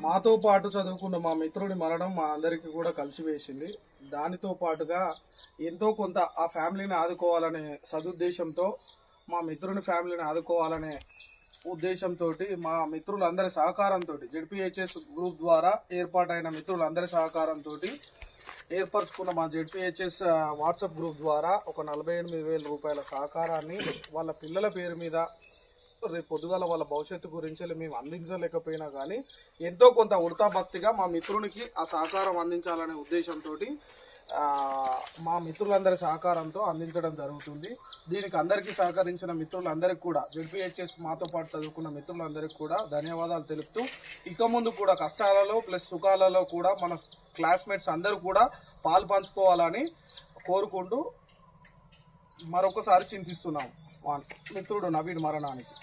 మాతో పాటు చదువుకున్న మా మిత్రుడి మరణం మా అందరికీ కూడా కలిసివేసింది. దానితో పాటుగా ఎంతో కొంత ఆ ఫ్యామిలీని ఆదుకోవాలనే సదుద్దేశంతో మా మిత్రుని ఫ్యామిలీని ఆదుకోవాలనే ఉద్దేశంతో మా మిత్రులందరి సహకారంతో జెడ్పీహెచ్ఎస్ గ్రూప్ ద్వారా ఏర్పాటైన మిత్రులందరి సహకారంతో ఏర్పరచుకున్న మా జెడ్పీహెచ్ఎస్ వాట్సాప్ గ్రూప్ ద్వారా ఒక 48,000 రూపాయల సహకారాన్ని వాళ్ళ పిల్లల పేరు మీద రేపు పొద్దుగాల వాళ్ళ భవిష్యత్తు గురించి మేము అందించలేకపోయినా కానీ ఎంతో కొంత ఉడతా భక్తిగా మా మిత్రునికి ఆ సహకారం అందించాలనే ఉద్దేశంతో మా మిత్రులందరి సహకారంతో అందించడం జరుగుతుంది. దీనికి అందరికీ సహకరించిన మిత్రులందరికీ కూడా జెడ్పీహెచ్ఎస్ మాతో పాటు చదువుకున్న మిత్రులందరికీ కూడా ధన్యవాదాలు తెలుపుతూ ఇక ముందు కూడా కష్టాలలో ప్లస్ సుఖాలలో కూడా మన క్లాస్మేట్స్ అందరూ కూడా పాలు పంచుకోవాలని కోరుకుంటూ మరొకసారి చింతిస్తున్నాం మిత్రుడు నవీన్ మరణానికి.